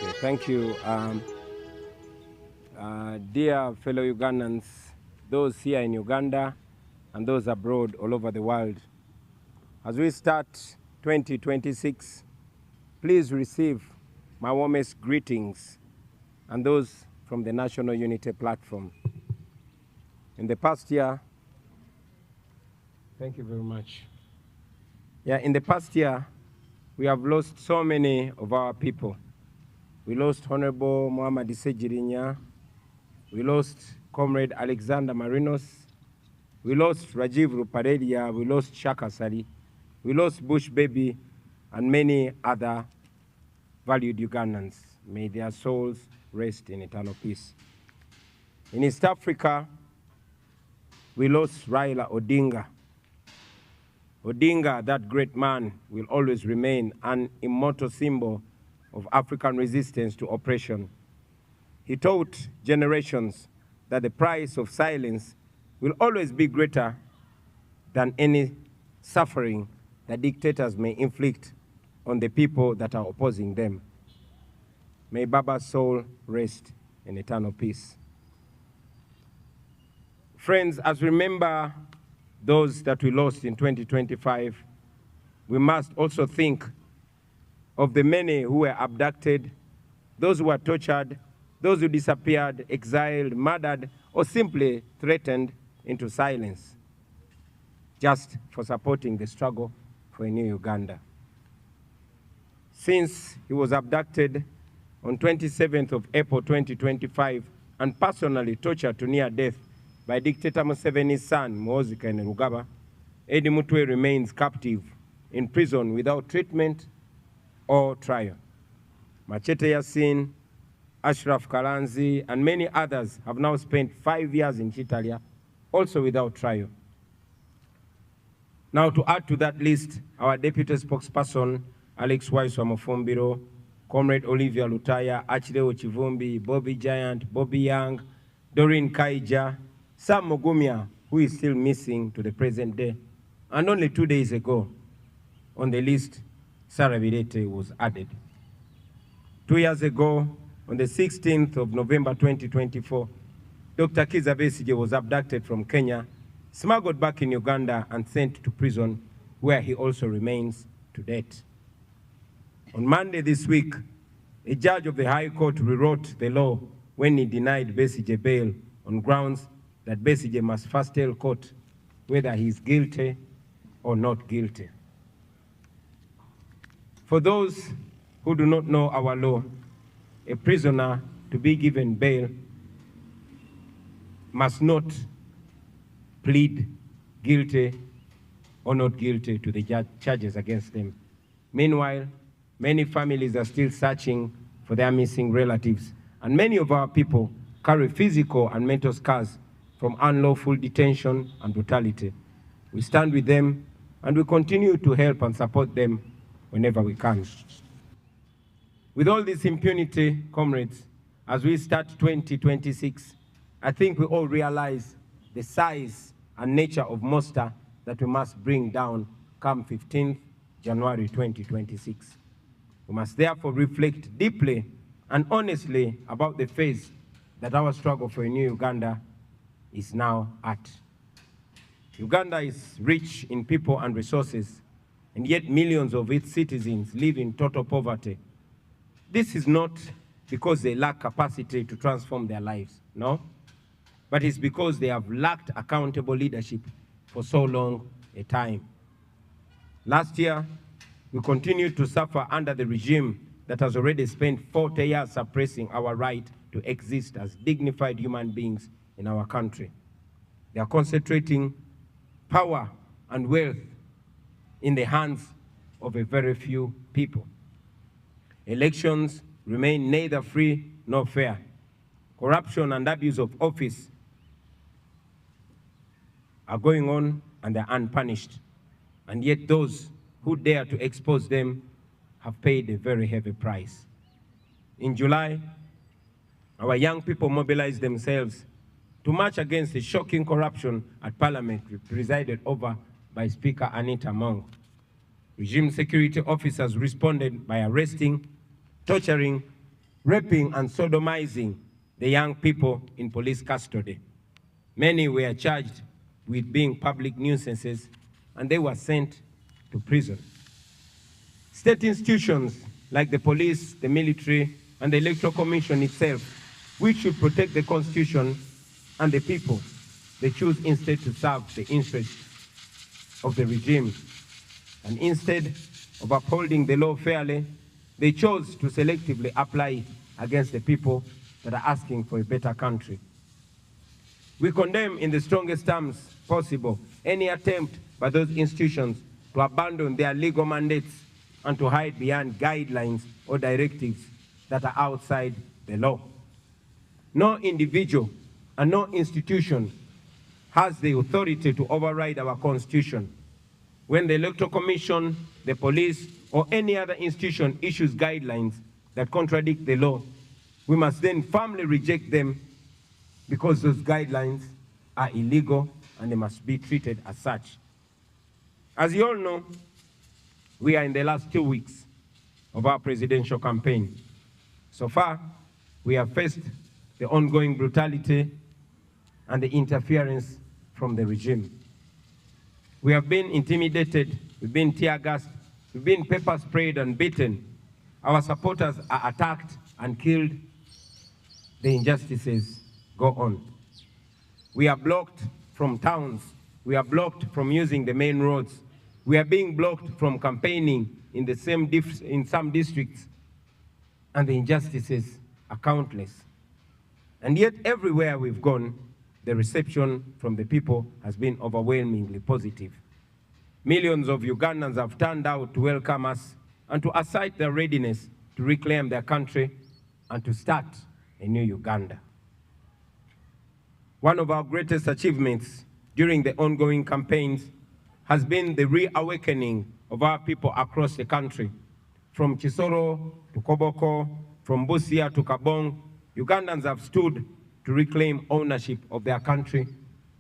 Okay, thank you. Dear fellow Ugandans, those here in Uganda and those abroad all over the world, as we start 2026, please receive my warmest greetings and those from the National Unity Platform. In the past year, thank you very much. In the past year, we have lost so many of our people. We lost Honorable Muhammad Sejirinya. We lost Comrade Alexander Marinos. We lost Rajiv Ruparelia. We lost Shaka Sali. We lost Bush Baby and many other valued Ugandans. May their souls rest in eternal peace. In East Africa, we lost Raila Odinga. Odinga, that great man, will always remain an immortal symbol of African resistance to oppression. He taught generations that the price of silence will always be greater than any suffering that dictators may inflict on the people that are opposing them. May Baba's soul rest in eternal peace. Friends, as we remember those that we lost in 2025, we must also think of the many who were abducted, those who were tortured, those who disappeared, exiled, murdered, or simply threatened into silence, just for supporting the struggle for a new Uganda. Since he was abducted on 27th of April 2025 and personally tortured to near death by dictator Museveni's son, Muhoozi Kainerugaba, Eddie Mutwe remains captive in prison without treatment or trial. Machete Yasin, Ashraf Kalanzi, and many others have now spent 5 years in Chitalia, also without trial. Now, to add to that list, our deputy spokesperson, Alex Waiswa, Comrade Olivia Lutaya, Achileo Chivumbi, Bobby Giant, Bobby Young, Doreen Kaija, Sam Mugumya, who is still missing to the present day. And only 2 days ago, on the list, Sarah Birete was added. 2 years ago, on the 16th of November 2024, Dr. Kizza Besigye was abducted from Kenya, smuggled back in Uganda, and sent to prison, where he also remains to date. On Monday this week, a judge of the High Court rewrote the law when he denied Besigye bail on grounds that Besigye must first tell court whether he is guilty or not guilty. For those who do not know our law, a prisoner to be given bail must not plead guilty or not guilty to the charges against them. Meanwhile, many families are still searching for their missing relatives, and many of our people carry physical and mental scars from unlawful detention and brutality. We stand with them, and we continue to help and support them whenever we can. With all this impunity, comrades, as we start 2026, I think we all realize the size and nature of monster that we must bring down come 15th January 2026. We must therefore reflect deeply and honestly about the phase that our struggle for a new Uganda is now at. Uganda is rich in people and resources, and yet millions of its citizens live in total poverty. This is not because they lack capacity to transform their lives, no, but it's because they have lacked accountable leadership for so long a time. Last year, we continued to suffer under the regime that has already spent 40 years suppressing our right to exist as dignified human beings in our country. They are concentrating power and wealth in the hands of a very few people. Elections remain neither free nor fair. Corruption and abuse of office are going on and they're unpunished. And yet those who dare to expose them have paid a very heavy price. In July, our young people mobilized themselves to march against the shocking corruption at Parliament presided over by Speaker Anita Among. Regime security officers responded by arresting, torturing, raping and sodomizing the young people in police custody. Many were charged with being public nuisances, and they were sent to prison. State institutions like the police, the military, and the Electoral Commission itself, which should protect the Constitution and the people, they choose instead to serve the interests of the regime. And instead of upholding the law fairly, they chose to selectively apply it against the people that are asking for a better country. We condemn in the strongest terms possible any attempt by those institutions to abandon their legal mandates and to hide behind guidelines or directives that are outside the law. No individual and no institution has the authority to override our Constitution. When the Electoral Commission, the police, or any other institution issues guidelines that contradict the law, we must then firmly reject them because those guidelines are illegal and they must be treated as such. As you all know, we are in the last 2 weeks of our presidential campaign. So far, we have faced the ongoing brutality and the interference from the regime. We have been intimidated, we've been tear gassed, we've been pepper sprayed and beaten. Our supporters are attacked and killed. The injustices go on. We are blocked from towns. We are blocked from using the main roads. We are being blocked from campaigning in some districts. And the injustices are countless. And yet everywhere we've gone, the reception from the people has been overwhelmingly positive. Millions of Ugandans have turned out to welcome us and to assert their readiness to reclaim their country and to start a new Uganda. One of our greatest achievements during the ongoing campaigns has been the reawakening of our people across the country. From Chisoro to Koboko, from Busia to Kabong, Ugandans have stood to reclaim ownership of their country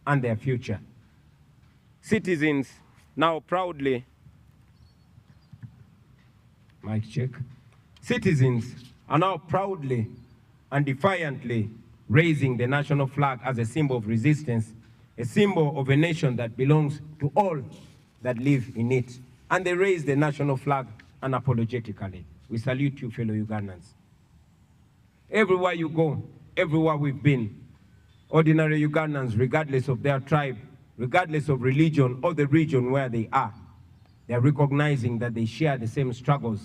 and their future. Citizens now proudly, mic check. Citizens are now proudly and defiantly raising the national flag as a symbol of resistance, a symbol of a nation that belongs to all that live in it. And they raise the national flag unapologetically. We salute you, fellow Ugandans. Everywhere you go, everywhere we've been, ordinary Ugandans, regardless of their tribe, regardless of religion or the region where they are recognizing that they share the same struggles.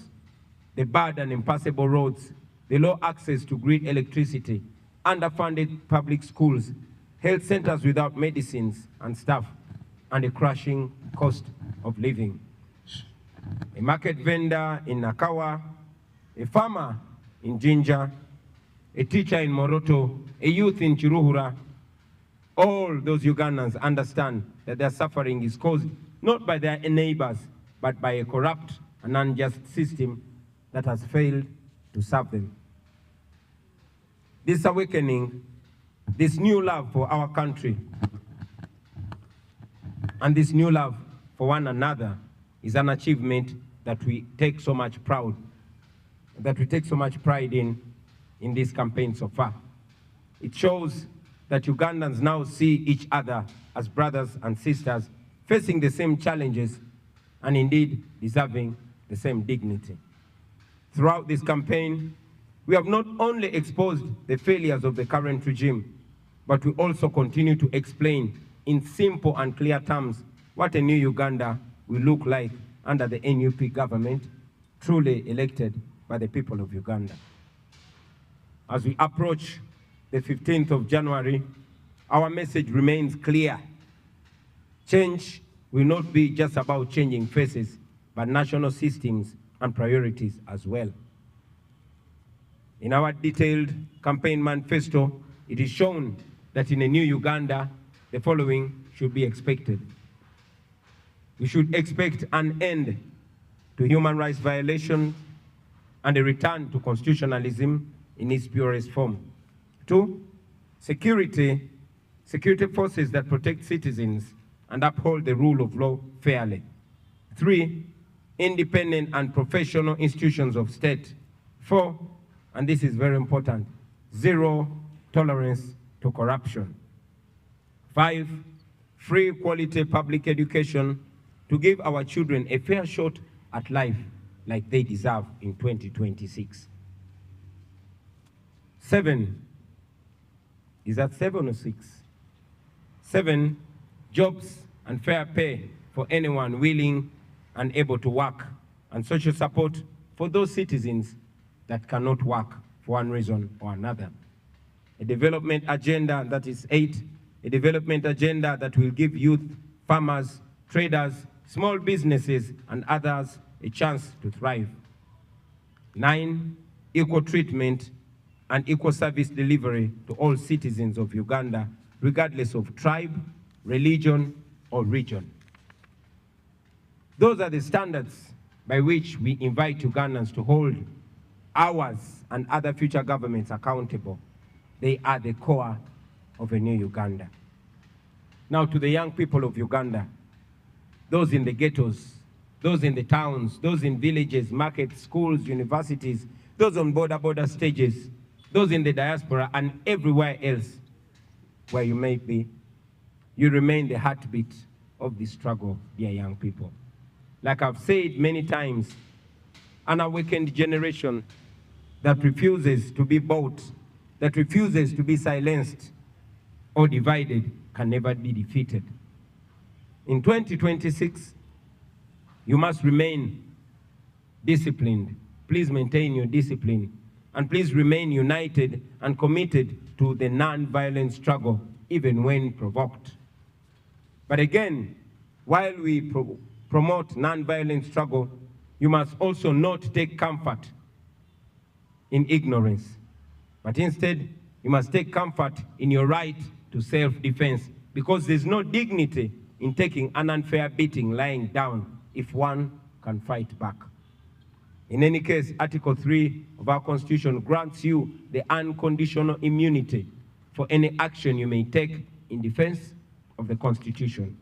The bad and impassable roads, the low access to grid electricity, underfunded public schools, health centers without medicines and staff, and a crashing cost of living. A market vendor in Nakawa, a farmer in Jinja, a teacher in Moroto, a youth in Chiruhura, all those Ugandans understand that their suffering is caused not by their neighbors, but by a corrupt and unjust system that has failed to serve them. This awakening, this new love for our country, and this new love for one another is an achievement that we take so much pride in this campaign so far. It shows that Ugandans now see each other as brothers and sisters facing the same challenges and indeed deserving the same dignity. Throughout this campaign, we have not only exposed the failures of the current regime, but we also continue to explain in simple and clear terms what a new Uganda will look like under the NUP government, truly elected by the people of Uganda. As we approach the 15th of January, our message remains clear. Change will not be just about changing faces, but national systems and priorities as well. In our detailed campaign manifesto, it is shown that in a new Uganda, the following should be expected. We should expect an end to human rights violations and a return to constitutionalism in its purest form. 2, security forces that protect citizens and uphold the rule of law fairly. 3, independent and professional institutions of state. 4, and this is very important, zero tolerance to corruption. 5, free quality public education to give our children a fair shot at life like they deserve in 2026. 7, is that 7 or 6? 7, jobs and fair pay for anyone willing and able to work, and social support for those citizens that cannot work for one reason or another. A development agenda, that is 8, a development agenda that will give youth, farmers, traders, small businesses, and others a chance to thrive. 9, equal treatment and equal service delivery to all citizens of Uganda, regardless of tribe, religion, or region. Those are the standards by which we invite Ugandans to hold ours and other future governments accountable. They are the core of a new Uganda. Now to the young people of Uganda, those in the ghettos, those in the towns, those in villages, markets, schools, universities, those on border stages, those in the diaspora and everywhere else where you may be, you remain the heartbeat of the struggle, dear young people. Like I've said many times, an awakened generation that refuses to be bought, that refuses to be silenced or divided, can never be defeated. In 2026, you must remain disciplined. Please maintain your discipline, and please remain united and committed to the non-violent struggle, even when provoked. But again, while we promote non-violent struggle, you must also not take comfort in ignorance, but instead, you must take comfort in your right to self-defense, because there's no dignity in taking an unfair beating lying down if one can fight back. In any case, Article 3 of our Constitution grants you the unconditional immunity for any action you may take in defense of the Constitution.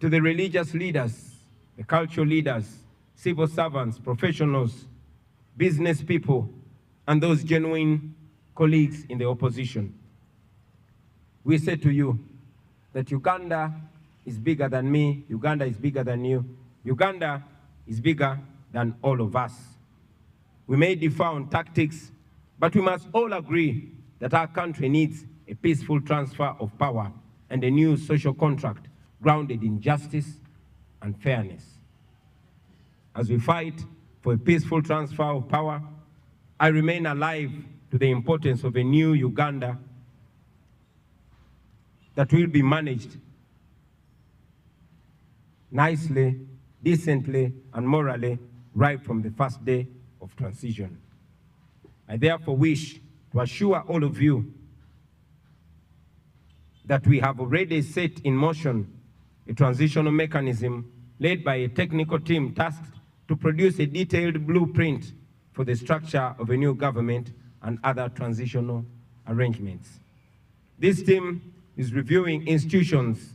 To the religious leaders, the cultural leaders, civil servants, professionals, business people, and those genuine colleagues in the opposition, we say to you that Uganda is bigger than me, Uganda is bigger than you, Uganda is bigger than all of us. We may differ on tactics, but we must all agree that our country needs a peaceful transfer of power and a new social contract grounded in justice and fairness. As we fight for a peaceful transfer of power, I remain alive to the importance of a new Uganda that will be managed nicely, decently, and morally right from the first day of transition. I therefore wish to assure all of you that we have already set in motion a transitional mechanism led by a technical team tasked to produce a detailed blueprint for the structure of a new government and other transitional arrangements. This team is reviewing institutions,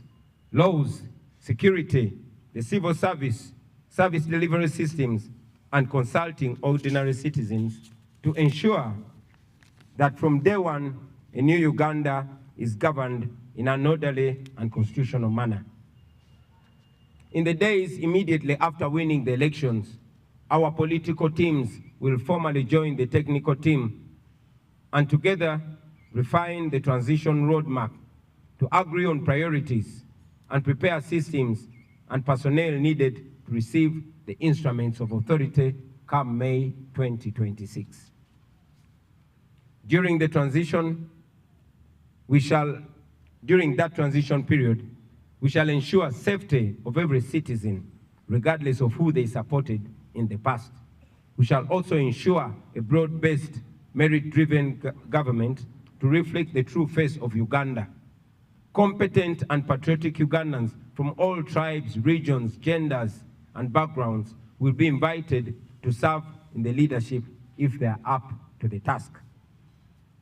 laws, security, the civil service, service delivery systems, and consulting ordinary citizens to ensure that from day one, a new Uganda is governed in an orderly and constitutional manner. In the days immediately after winning the elections, our political teams will formally join the technical team and together refine the transition roadmap to agree on priorities and prepare systems and personnel needed to receive the instruments of authority come May 2026. During that transition period, we shall ensure safety of every citizen, regardless of who they supported in the past. We shall also ensure a broad-based, merit-driven government to reflect the true face of Uganda. Competent and patriotic Ugandans from all tribes, regions, genders, and backgrounds will be invited to serve in the leadership if they are up to the task.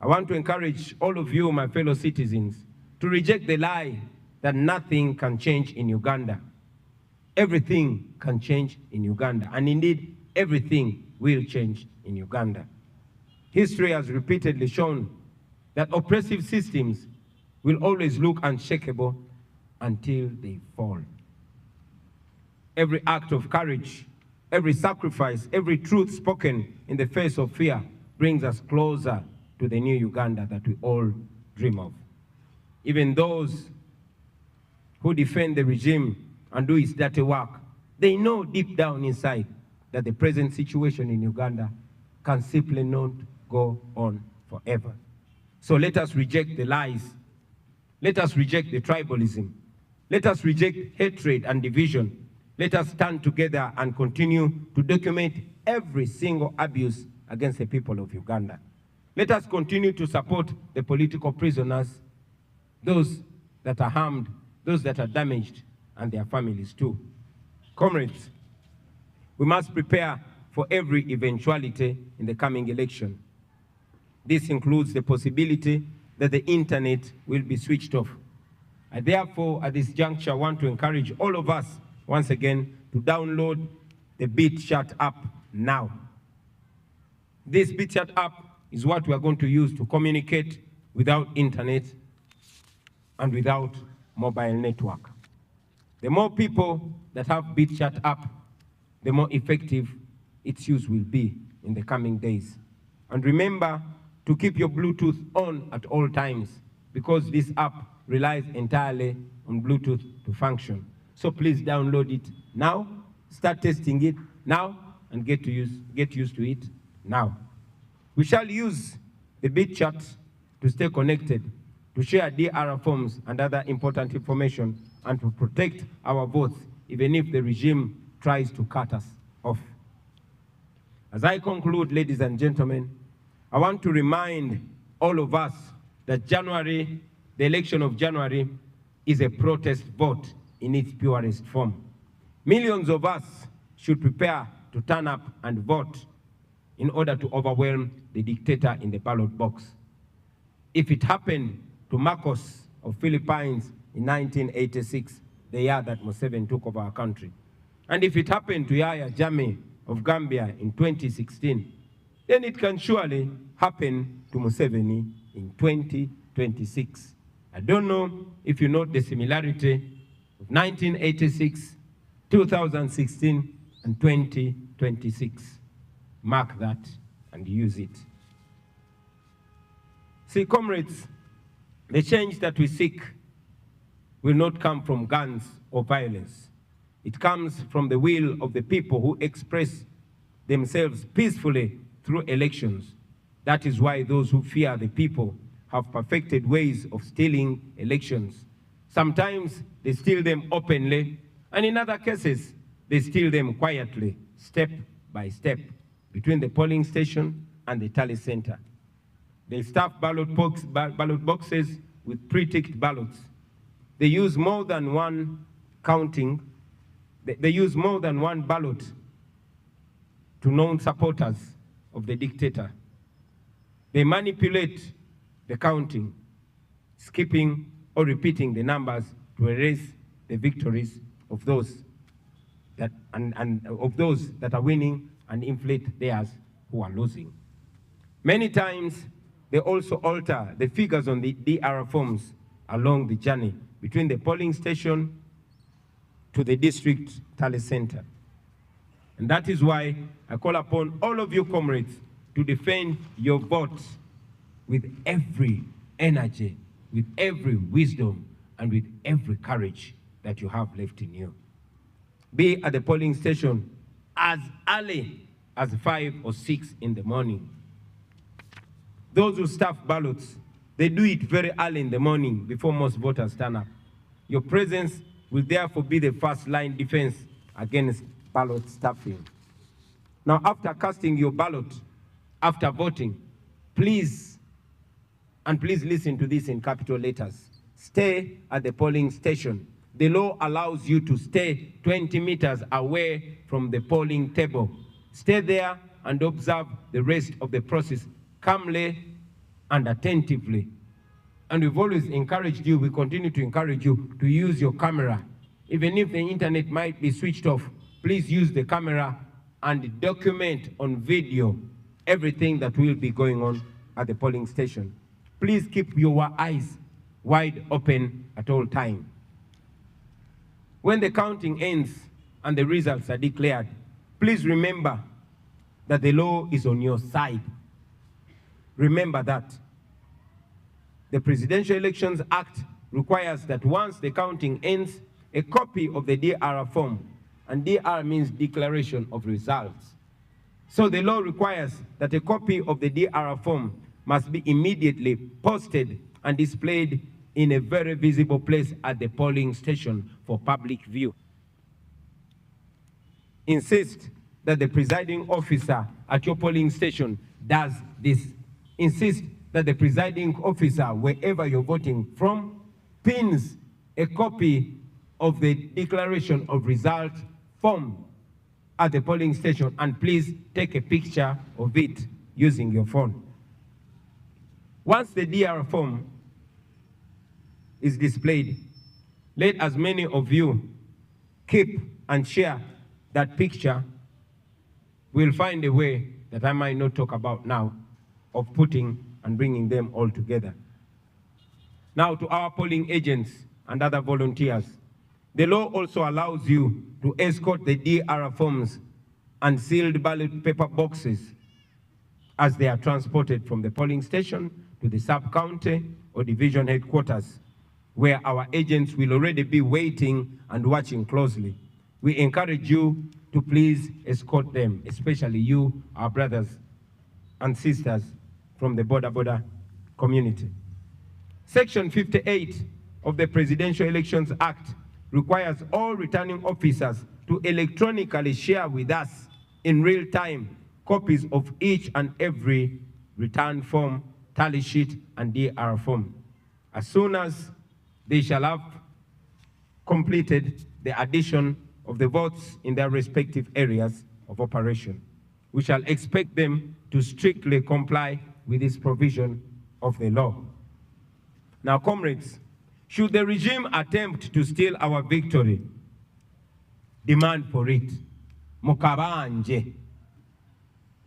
I want to encourage all of you, my fellow citizens, to reject the lie that nothing can change in Uganda. Everything can change in Uganda, and indeed, everything will change in Uganda. History has repeatedly shown that oppressive systems will always look unshakable until they fall. Every act of courage, every sacrifice, every truth spoken in the face of fear brings us closer to the new Uganda that we all dream of. Even those who defend the regime and do its dirty work, they know deep down inside that the present situation in Uganda can simply not go on forever. So let us reject the lies. Let us reject the tribalism. Let us reject hatred and division. Let us stand together and continue to document every single abuse against the people of Uganda. Let us continue to support the political prisoners, those that are harmed, those that are damaged, and their families too. Comrades, we must prepare for every eventuality in the coming election. This includes the possibility that the internet will be switched off. I therefore, at this juncture, want to encourage all of us, once again, to download the BitChat app now. This BitChat app is what we are going to use to communicate without internet and without mobile network. The more people that have BitChat app, the more effective its use will be in the coming days. And remember to keep your Bluetooth on at all times, because this app relies entirely on Bluetooth to function. So please download it now, start testing it now, and get used to it now. We shall use the BitChat to stay connected, to share DR forms and other important information, and to protect our votes, even if the regime tries to cut us off. As I conclude, ladies and gentlemen, I want to remind all of us that January, the election of January, is a protest vote in its purest form. Millions of us should prepare to turn up and vote in order to overwhelm the dictator in the ballot box. If it happened to Marcos of Philippines in 1986, the year that Museveni took over our country, and if it happened to Yahya Jammeh of Gambia in 2016, then it can surely happen to Museveni in 2026. I don't know if you note the similarity of 1986, 2016, and 2026. Mark that and use it. See, comrades, the change that we seek will not come from guns or violence. It comes from the will of the people who express themselves peacefully through elections. That is why those who fear the people have perfected ways of stealing elections. Sometimes they steal them openly, and in other cases, they steal them quietly, step by step, between the polling station and the tally center. They stuff ballot boxes with pre-ticked ballots. They use more than one counting. They use more than one ballot to known supporters of the dictator. They manipulate the counting, skipping or repeating the numbers to erase the victories of those that of those that are winning and inflate theirs who are losing. Many times, they also alter the figures on the DR forms along the journey between the polling station to the district tally center. And that is why I call upon all of you comrades to defend your vote with every energy, with every wisdom, and with every courage that you have left in you. Be at the polling station as early as 5 or 6 in the morning. Those who stuff ballots, they do it very early in the morning before most voters turn up. Your presence will therefore be the first line defense against ballot stuffing. Now, after casting your ballot, after voting, please, and please listen to this in capital letters, stay at the polling station. The law allows you to stay 20 meters away from the polling table. Stay there and observe the rest of the process calmly and attentively. And we've always encouraged you, we continue to encourage you to use your camera. Even if the internet might be switched off, please use the camera and document on video everything that will be going on at the polling station. Please keep your eyes wide open at all times. When the counting ends and the results are declared, please remember that the law is on your side. Remember that. The Presidential Elections Act requires that once the counting ends, a copy of the DR form, and DR means Declaration of Results. So the law requires that a copy of the DR form must be immediately posted and displayed in a very visible place at the polling station for public view. Insist that the presiding officer at your polling station does this. Insist that the presiding officer, wherever you're voting from, pins a copy of the Declaration of Result form at the polling station, and please take a picture of it using your phone. Once the DR form is displayed, let as many of you keep and share that picture. We'll find a way that I might not talk about now of putting and bringing them all together. Now, to our polling agents and other volunteers, the law also allows you to escort the DR forms and sealed ballot paper boxes as they are transported from the polling station to the sub-county or division headquarters, where our agents will already be waiting and watching closely. We encourage you to please escort them, especially you, our brothers and sisters from the border community. Section 58 of the Presidential Elections Act requires all returning officers to electronically share with us in real time copies of each and every return form, tally sheet, and DR form. As soon as they shall have completed the addition of the votes in their respective areas of operation, we shall expect them to strictly comply with this provision of the law. Now, comrades, should the regime attempt to steal our victory, demand for it. Mukabanje.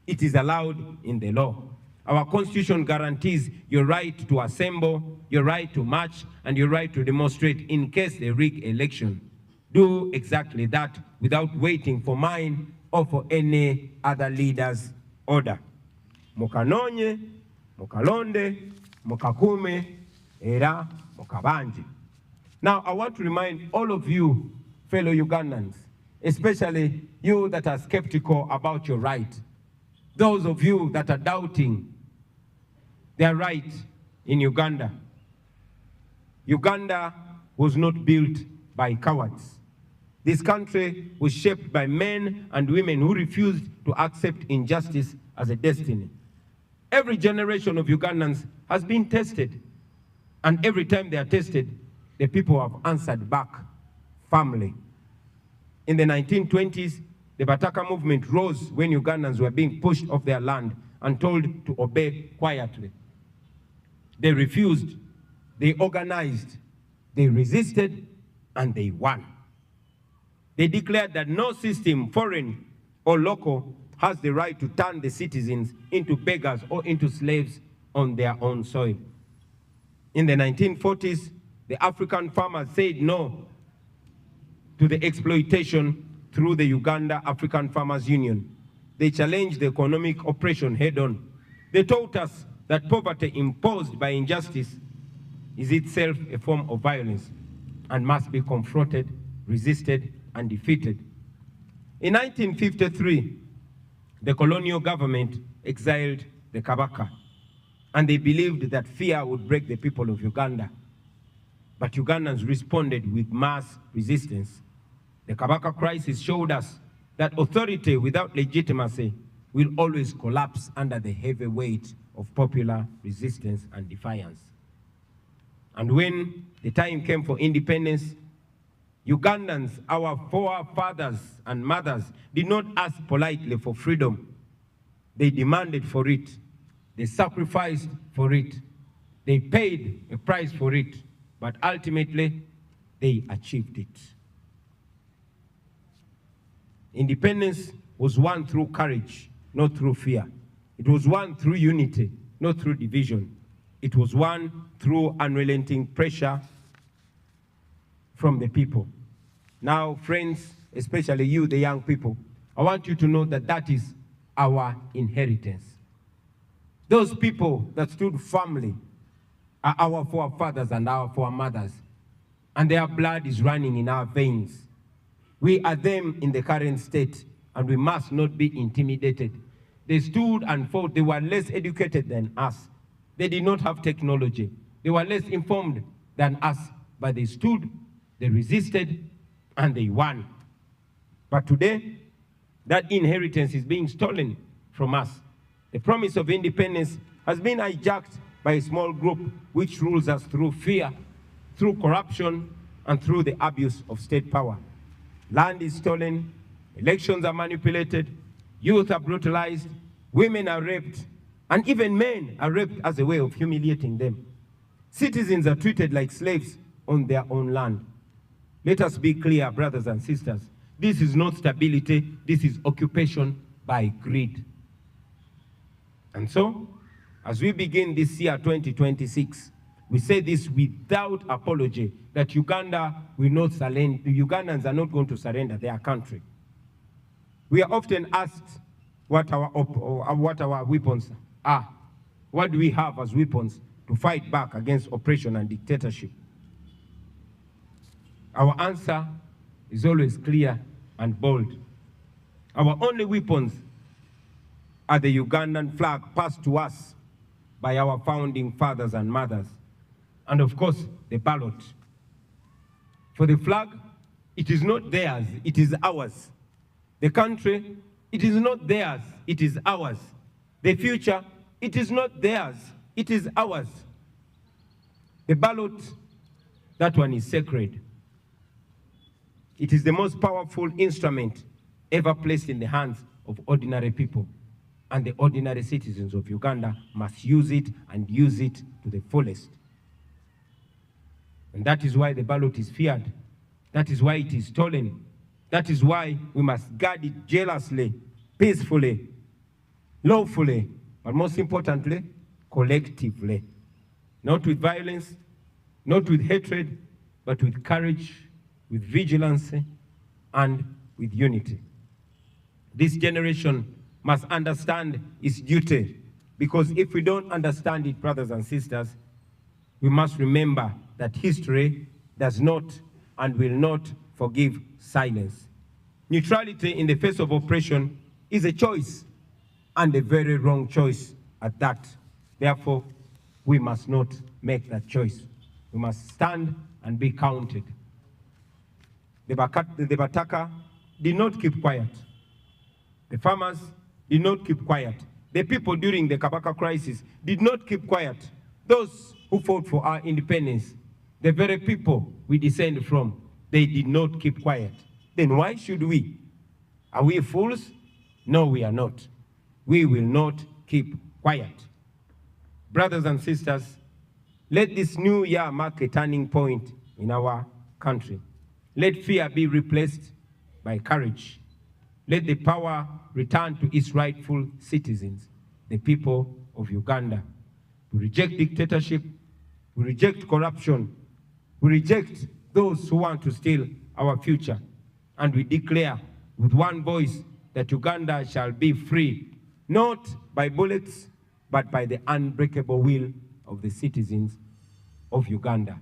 It is allowed in the law. Our Constitution guarantees your right to assemble, your right to march, and your right to demonstrate in case they rig election. Do exactly that without waiting for mine or for any other leader's order. Mukanonye, mukalonde, mukakume, era mukabanje. Now, I want to remind all of you, fellow Ugandans, especially you that are skeptical about your right, those of you that are doubting their right in Uganda. Uganda was not built by cowards. This country was shaped by men and women who refused to accept injustice as a destiny. Every generation of Ugandans has been tested, and every time they are tested, the people have answered back firmly. In the 1920s, the Bataka movement rose when Ugandans were being pushed off their land and told to obey quietly. They refused, they organized, they resisted, and they won. They declared that no system, foreign or local, has the right to turn the citizens into beggars or into slaves on their own soil. In the 1940s, the African farmers said no to the exploitation through the Uganda African Farmers Union. They challenged the economic oppression head-on. They taught us that poverty imposed by injustice is itself a form of violence and must be confronted, resisted, and defeated. In 1953, the colonial government exiled the Kabaka, and they believed that fear would break the people of Uganda. But Ugandans responded with mass resistance. The Kabaka crisis showed us that authority without legitimacy will always collapse under the heavy weight of popular resistance and defiance. And when the time came for independence, Ugandans, our forefathers and mothers, did not ask politely for freedom. They demanded for it. They sacrificed for it. They paid a price for it. But ultimately, they achieved it. Independence was won through courage, not through fear. It was won through unity, not through division. It was won through unrelenting pressure from the people. Now, friends, especially you, the young people, I want you to know that that is our inheritance. Those people that stood firmly are our forefathers and our foremothers, and their blood is running in our veins. We are them in the current state, and we must not be intimidated. They stood and fought. They were less educated than us. They did not have technology. They were less informed than us, but they stood, they resisted, and they won. But today, that inheritance is being stolen from us. The promise of independence has been hijacked by a small group which rules us through fear, through corruption, and through the abuse of state power. Land is stolen, elections are manipulated, youth are brutalized, women are raped, and even men are raped as a way of humiliating them. Citizens are treated like slaves on their own land. Let us be clear, brothers and sisters. This is not stability, this is occupation by greed. And so, as we begin this year, 2026, we say this without apology, that Uganda will not surrender, the Ugandans are not going to surrender their country. We are often asked what our weapons are. What do we have as weapons to fight back against oppression and dictatorship? Our answer is always clear and bold. Our only weapons are the Ugandan flag passed to us by our founding fathers and mothers, and of course, the ballot. For the flag, it is not theirs, it is ours. The country, it is not theirs, it is ours. The future, it is not theirs, it is ours. The ballot, that one is sacred. It is the most powerful instrument ever placed in the hands of ordinary people. And the ordinary citizens of Uganda must use it and use it to the fullest. And that is why the ballot is feared. That is why it is stolen. That is why we must guard it jealously, peacefully, lawfully, but most importantly, collectively. Not with violence, not with hatred, but with courage, with vigilance, and with unity. This generation must understand its duty, because if we don't understand it, brothers and sisters, we must remember that history does not and will not forgive silence. Neutrality in the face of oppression is a choice, and a very wrong choice at that. Therefore, we must not make that choice. We must stand and be counted. The Bataka did not keep quiet. The farmers did not keep quiet. The people during the Kabaka crisis did not keep quiet. Those who fought for our independence, the very people we descend from, they did not keep quiet. Then why should we? Are we fools? No, we are not. We will not keep quiet. Brothers and sisters, let this new year mark a turning point in our country. Let fear be replaced by courage. Let the power return to its rightful citizens, the people of Uganda. We reject dictatorship, we reject corruption, we reject those who want to steal our future, and we declare with one voice that Uganda shall be free, not by bullets, but by the unbreakable will of the citizens of Uganda,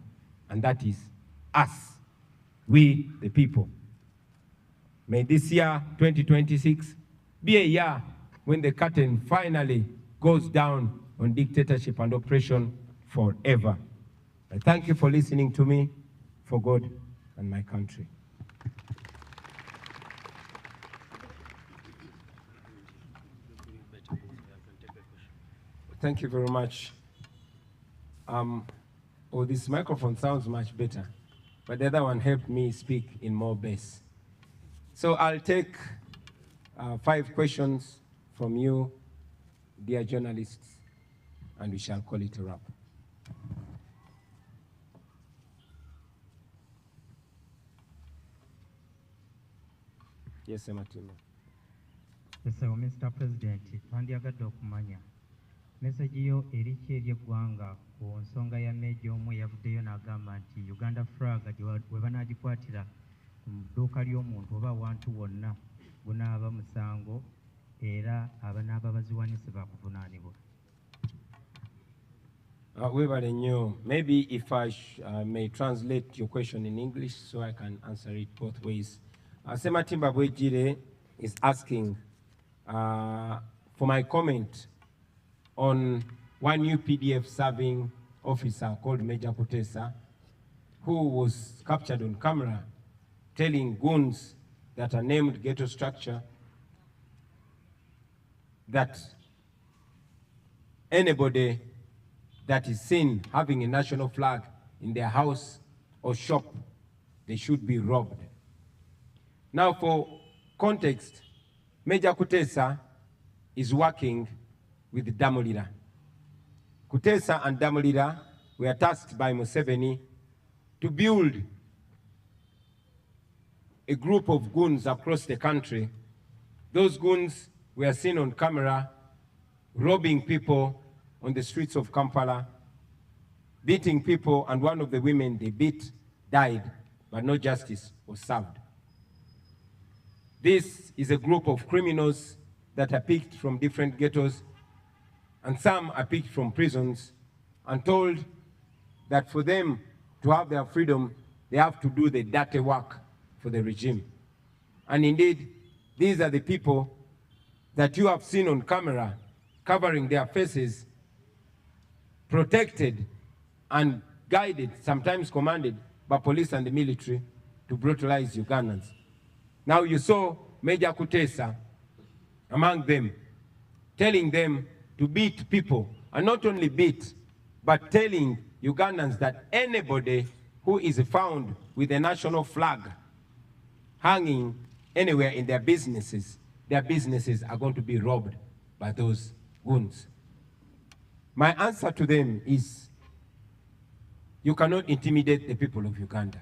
and that is us, we the people. May this year, 2026, be a year when the curtain finally goes down on dictatorship and oppression forever. I thank you for listening to me, for God and my country. Thank you very much. Oh, this microphone sounds much better, but the other one helped me speak in more bass. So I'll take 5 questions from you, dear journalists, and we shall call it a wrap. Yes, Martino. So, Mr. President, twandyagadde okumanya message yo eri ki eri eggwanga ku nsonga ya Major omu eyavuddeyo n'agamba nti Uganda flag we banaagikwatira mu dduuka ly'omuntu oba awantu wonna gunaaba musango era abanaaba baziwanise baakuvunaanibwa. Webale nnyo. Maybe if I may translate your question in English so I can answer it both ways. Sematimba Bwejire is asking for my comment on one new PDF serving officer called Major Kutesa, who was captured on camera telling goons that are named Ghetto Structure that anybody that is seen having a national flag in their house or shop, they should be robbed. Now, for context, Major Kutesa is working with Damulira. Kutesa and Damulira were tasked by Museveni to build a group of goons across the country. Those goons were seen on camera robbing people on the streets of Kampala, beating people, and one of the women they beat died, but no justice was served. This is a group of criminals that are picked from different ghettos, and some are picked from prisons and told that for them to have their freedom, they have to do the dirty work for the regime. And indeed, these are the people that you have seen on camera covering their faces, protected and guided, sometimes commanded by police and the military to brutalize Ugandans. Now you saw Major Kutesa among them, telling them to beat people, and not only beat, but telling Ugandans that anybody who is found with a national flag hanging anywhere in their businesses are going to be robbed by those goons. My answer to them is, you cannot intimidate the people of Uganda.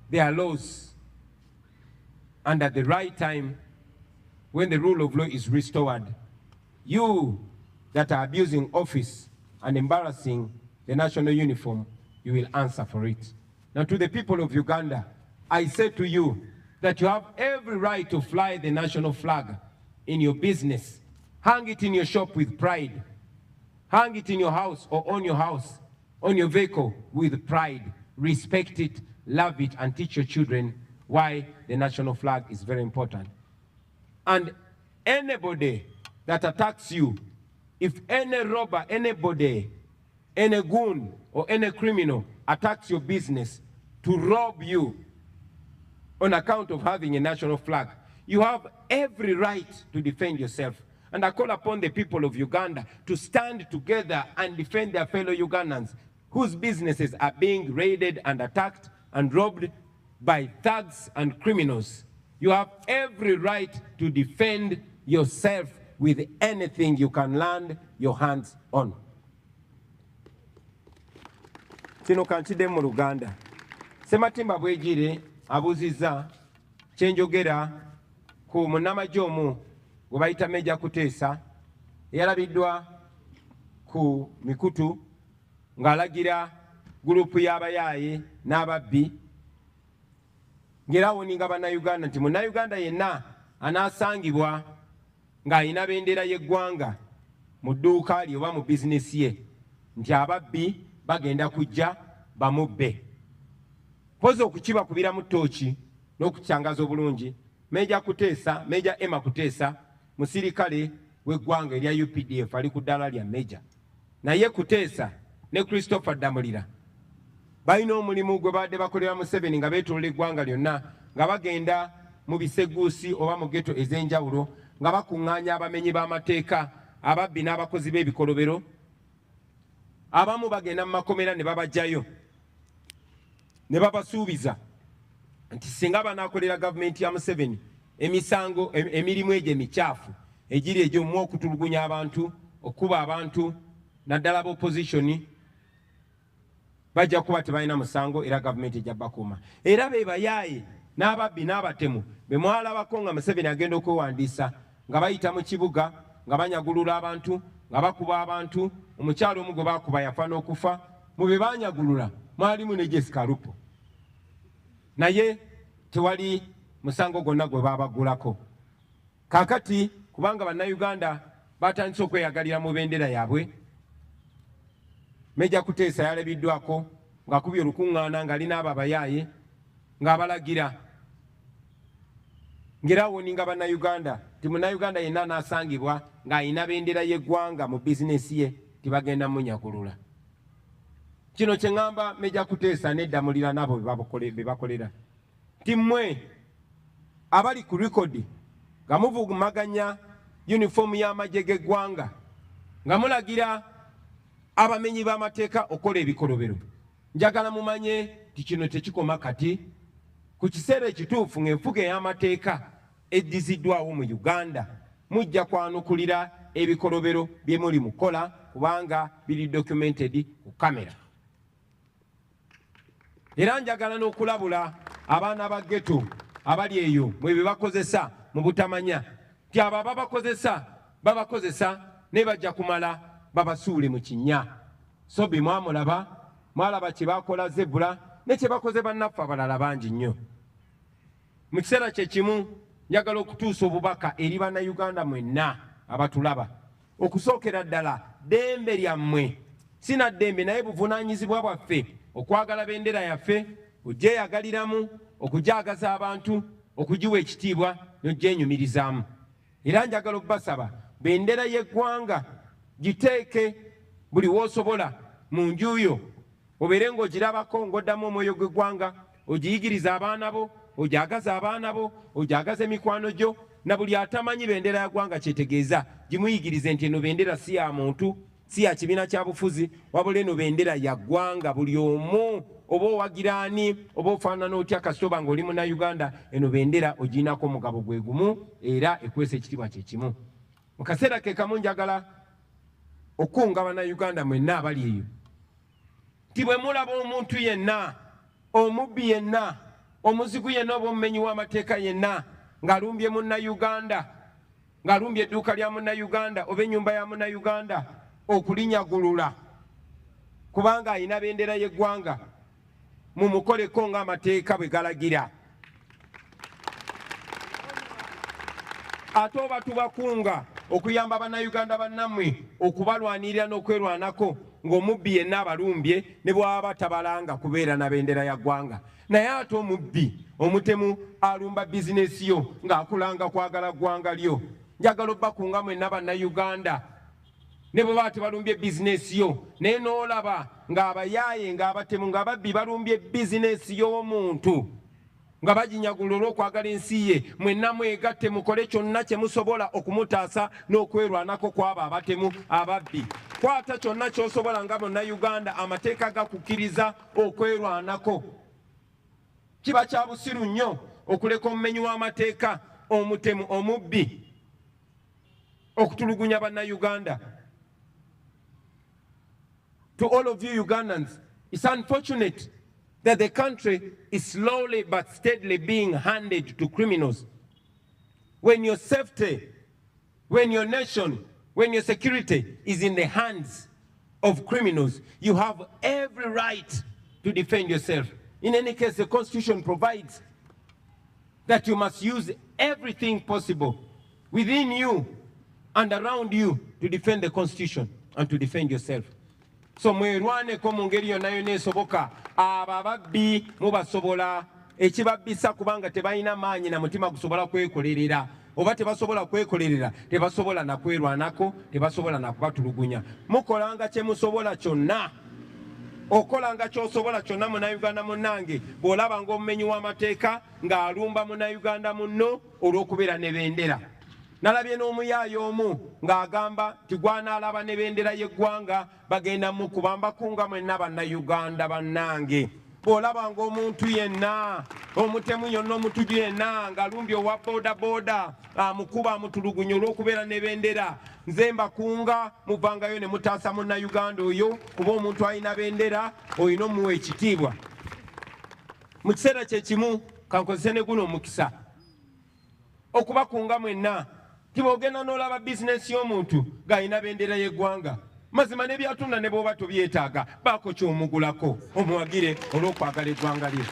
There are laws, and at the right time, when the rule of law is restored, you that are abusing office and embarrassing the national uniform, you will answer for it. Now, to the people of Uganda, I say to you that you have every right to fly the national flag in your business. Hang it in your shop with pride. Hang it in your house or on your vehicle with pride. Respect it, love it, and teach your children why the national flag is very important. And anybody that attacks you, if any robber, anybody, any goon or any criminal attacks your business to rob you on account of having a national flag, you have every right to defend yourself. And I call upon the people of Uganda to stand together and defend their fellow Ugandans whose businesses are being raided and attacked and robbed by thugs and criminals. You have every right to defend yourself with anything you can land your hands on. Kino kankide mu Luganda. Sematimba Bwejire abuziza kyenjogera ku munnamagye omu gwe bayita Major Kutesa eyalabiddwa ku mikutu ng'alagira gurupu y'abayaaye n'ababbi ng'era awoninga bannayuganda nti munnayuganda yenna anaasangibwa ng'alina bendera y'eggwanga mu dduuka lye oba mu bizinesi ye nti ababbi bagenda kujja bamubbe. Mpozi okukibakubira mu ttooki n'okukyangaza obulungi, Major Kutesa, Major Emma Kutesa, musirikale w'eggwanga erya UPDF ali ku ddaala lya Major. Naye Kutesa ne Christopher Damulira balina omulimu gwe badde bakolera Museveni nga beetolola eggwanga lyonna nga bagenda mu biseguusi oba mu ghetto ez'enjawulo nga bakuŋŋaanya abamenyi b'amateeka, ababbi n'abakozi b'ebikolobero. Abamu bagenda mu makomera ne babajjayo ne babasuubiza nti singa banaakolera gavumenti ya Museveni emisango emirimu egyo emikyafu egiri egy'omu okutulugunya abantu, okuba abantu, naddala b'opposition, bajja kuba tebalina musango era gavumenti ejja bakuuma. Era be bayaaye n'ababbi n'abatemu be mwalabako nga Museveni agenda okwewandiisa nga bayita mu kibuga nga banyagulula abantu nga bakuba abantu. Omukyalo omu gwe bakuba yafa n'okufa. Mu be banyagulula mwalimu ne Jessica Lupo, naye tewali musango gwonna gwe babagulako. Kaakati kubanga bannayuganda batandise okweyagalira mu bendera yaabwe, Meja Kuteesa yalabiddwako ng'akubye olukuŋŋaana ng'alina abo abayaaye ng'abalagira ng'erawoninga bannayuganda ti munnayuganda yenna anaasangibwa ng'ayina bendera y'eggwanga mu bizinesi ye tibagenda munyagulula. Kino kye ŋŋamba Meja Kuteesa n'eddamulira n'abo be bakolera ti mmwe abali ku likodi nga muvugumaganya yunifoomu y'amagye g'eggwanga nga mulagira abamenyi b'amateeka okukola ebikolobero, njagala mumanye ti kino tekikoma kati. Ku kiseera ekituufu ng'enfuga ey'amateeka eddiziddwawo mu Uganda mujja kwanukulira ebikolobero bye muli mukola kubanga biri documented ku kamera. Era njagala n'okulabula abaana ba ghetto abali eyo mwe be bakozesa mu butamanya ti abo babakozesa ne bajja kumala babasuule mu kinnya. So bwe mwalaba kye bakola Zebula ne kye bakoze bannaffe abalala bangi nnyo. Mu kiseera kye kimu njagala okutuusa obubaka eri bannayuganda mwenna abatulaba. Okusookera ddala ddembe lyammwe, si na ddembe naye buvunaanyizibwa bwaffe okwagala bendera yaffe, ogyeyagaliramu, okugyagaza abantu, okugiwa ekitiibwa n'ogyenyumirizaamu. Era njagala okubasaba bendera y'eggwanga giteeke buli w'osobola mu nju yo, obeere ng'ogirabako ng'oddamu omwoyo gw'eggwanga, ogiyigiriza abaana bo, ogyagaza abaana bo, ogyagaza emikwano gyo, na buli atamanyi bendera ya ggwanga kyetegeeza gimuyigirize nti eno bendera si ya muntu, si ya kibiina kya bufuzi, wabula eno bendera ya ggwanga. Buli omu oba owagira ani oba ofaanana otya kasitoba ng'oli munnayuganda, eno bendera ogiinako omugabo gwe gumu era ekwesa ekitiibwa kye kimu. Mu kaseera ke kamu njagala okunga bannayuganda mwenna abali eyo ti bwe mulaba omuntu yenna, omubbi yenna, omuzigu yenna oba omumenyi w'amateeka yenna ng'alumbye munnayuganda, ng'alumbye edduuka lya munnayuganda oba ennyumba ya munnayuganda, okulinyagulula kubanga ayina bendera y'eggwanga, mumukoleko ng'amateeka bwe galagira. Ate oba tubakunga okuyamba bannayuganda bannammwe okubalwanirira n'okwerwanako ng'omubbi yenna abalumbye ne bw'aba tabalanga kubeera na bendera ya ggwanga. Naye ate omubbi omutemu alumba bizinesi yo ng'akulanga kwagala ggwanga lyo. Njagala obbakunga mwenna bannayuganda ne bwe baba tebalumbye bizinesi yo, naye n'olaba ng'abayaaye ng'abatemu ng'ababbi balumbye bizinesi y'omuntu nga baginyagula olw'okwagala ensi ye, mwenna mwegatte mukole kyonna kye musobola okumutaasa n'okwerwanako kw'abo abatemu ababbi. Kwata kyonna ky'osobola nga munnayuganda, amateeka gakukkiriza okwerwanako. Kiba kya busiru nnyo okuleka omumenyi w'amateeka, omutemu, omubbi okutulugunya bannayuganda. To all of you Ugandans, it's unfortunate that the country is slowly but steadily being handed to criminals. When your safety, when your nation, when your security is in the hands of criminals, you have every right to defend yourself. In any case, the Constitution provides that you must use everything possible within you and around you to defend the Constitution and to defend yourself. So mwerwaneko mu ngeri yonna yonna esoboka. Abo ababbi mubasobola, ekibabbisa kubanga tebalina maanyi na mutima gusobola kwekolerera, oba tebasobola kwekolerera tebasobola na kwerwanako, tebasobola na kubatulugunya. Mukolanga kye musobola kyonna, okolanga ky'osobola kyonna munnayuganda munnange bw'olaba ng'omumenyi w'amateeka ng'alumba munnayuganda munno olw'okubeera ne bendera. Nalabye n'omuyaaye omu ng'agamba ti gwanaalaba ne bendera y'eggwanga bagenda mukubamba kunga mwenna bannayuganda bannange. Bw'olaba ng'omuntu yenna, omutemu yonna omutuju yenna ng'alumbye owa boodabooda amukuba amutulugunya olw'okubeera ne bendera, nze mbakunga muvangayo ne mutaasa munnayuganda oyo, kuba omuntu alina bendera olina omuwa ekitiibwa. Mu kiseera kye kimu kankozese ne guno omukisa okubakunga mwenna tibogenda n'olaba bizinesi y'omuntu ng'alina bendera y'eggwanga mazima n'ebyatunda ne bw'oba tobyetaaga baako ky'omugulako omuwagire olw'okwagala eggwanga lye.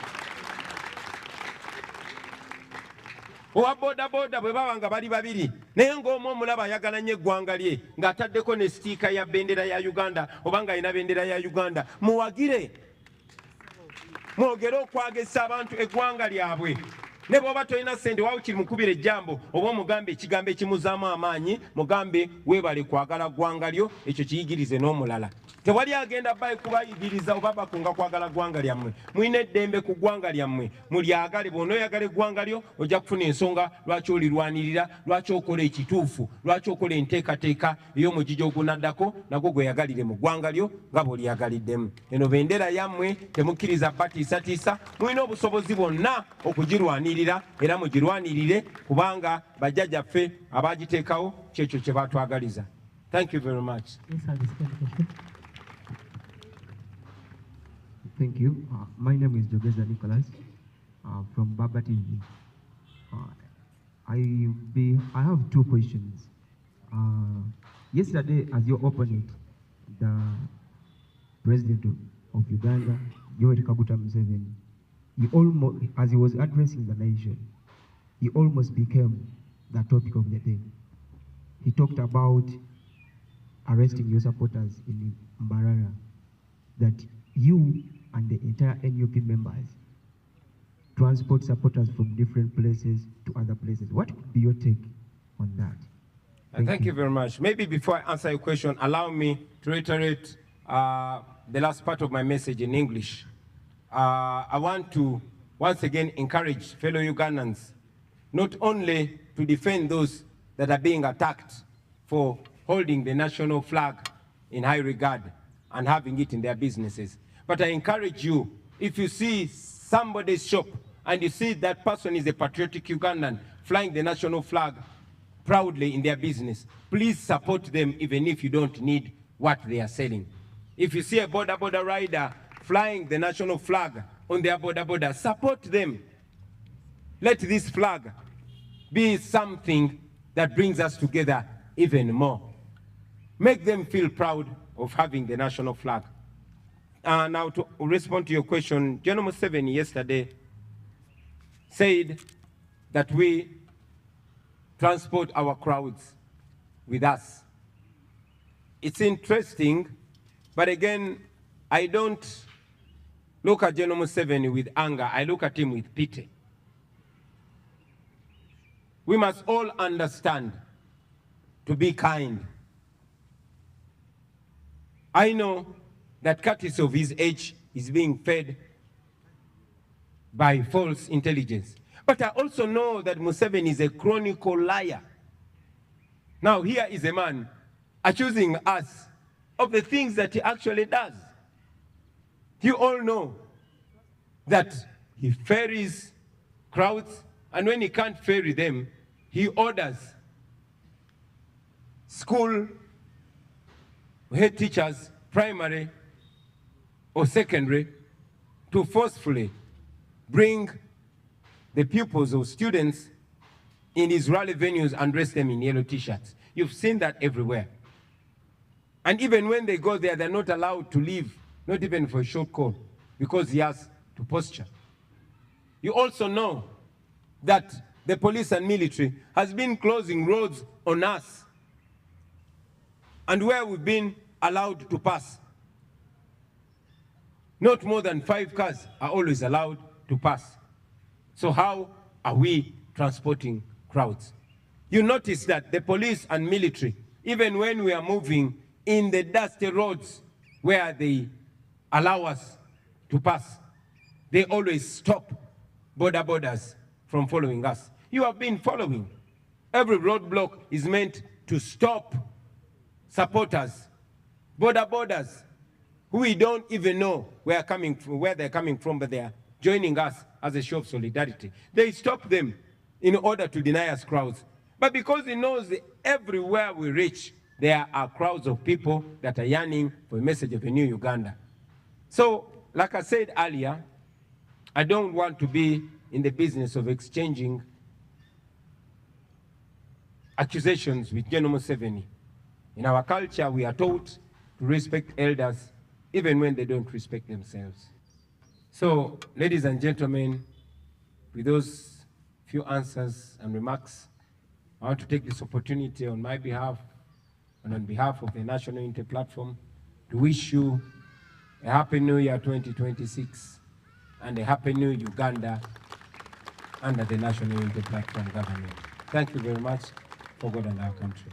owa boodabooda bwe baba nga bali babiri naye ng'omu omulaba ayagala nnyo eggwanga lye ng'ataddeko ne sitiika ya bendera ya Uganda oba ng'alina bendera ya Uganda, muwagire mwogere okwagesa abantu eggwanga lyabwe. Ne bw'oba tolina ssente waawe kiri mukubira ejjambo oba omugambe ekigambo ekimuzaamu amaanyi, mugambe weebale kwagala ggwanga lyo, ekyo kiyigirize n'omulala. Tewali agenda kubayigiriza oba bakunga kwagala ggwanga lyammwe. Mulina eddembe ku ggwanga lyammwe, mulyagale. Bw'onooyagala eggwanga lyo ojja kufuna ensonga lwaki olirwanirira, lwaki okola ekituufu, lwaki okola enteekateeka ey'omugigi ogunaddako nagwo gweyagalire mu ggwanga lyo nga bw'olyagaliddemu. Eno bendera yammwe temukkiriza batiisatiisa, mulina obusobozi bwonna okugirwanirira era mugirwanirire kubanga bajjajjaffe abaagiteekawo kyekyo kye baatwagaliza. Thank you very much. Thank you. My name is Jogeza Nicholas from Baba TV. I have two questions. Yesterday, as your opponent, the President of Uganda, Yoweri Kaguta Museveni, he almost, as he was addressing the nation, he almost became the topic of the day. He talked about arresting your supporters in Mbarara, that you and the entire NUP members transport supporters from different places to other places. What would be your take on that? Thank you very much. Maybe before I answer your question, allow me to reiterate the last part of my message in English. I want to once again encourage fellow Ugandans not only to defend those that are being attacked for holding the national flag in high regard and having it in their businesses, but I encourage you, if you see somebody's shop and you see that person is a patriotic Ugandan flying the national flag proudly in their business, please support them even if you don't need what they are selling. If you see a border rider flying the national flag on their border, support them. Let this flag be something that brings us together even more. Make them feel proud of having the national flag. Now to respond to your question, General Museveni yesterday said that we transport our crowds with us. It's interesting, but again, I don't look at General Museveni with anger, I look at him with pity. We must all understand to be kind. I know that courtesy of his age is being fed by false intelligence. But I also know that Museveni is a chronicle liar. Now here is a man accusing us of the things that he actually does. You all know that he ferries crowds, and when he can't ferry them, he orders school head teachers, primary or secondary, to forcefully bring the pupils or students in his rally venues and dress them in yellow t-shirts. You've seen that everywhere. And even when they go there, they're not allowed to leave, not even for a short call, because he has to posture. You also know that the police and military has been closing roads on us, and where we've been allowed to pass, not more than 5 cars are always allowed to pass. So how are we transporting crowds? You notice that the police and military, even when we are moving in the dusty roads where they allow us to pass, they always stop borders from following us. You have been following. Every roadblock is meant to stop supporters, borders, who we don't even know where they're coming from, but they are joining us as a show of solidarity. They stop them in order to deny us crowds. But because he knows that everywhere we reach, there are crowds of people that are yearning for a message of a new Uganda. So, like I said earlier, I don't want to be in the business of exchanging accusations with General Museveni. In our culture, we are taught to respect elders even when they don't respect themselves. So, ladies and gentlemen, with those few answers and remarks, I want to take this opportunity on my behalf and on behalf of the National Unity Platform to wish you a Happy New Year 2026 and a Happy New Uganda under the National Unity Platform government. Thank you very much for God and our country.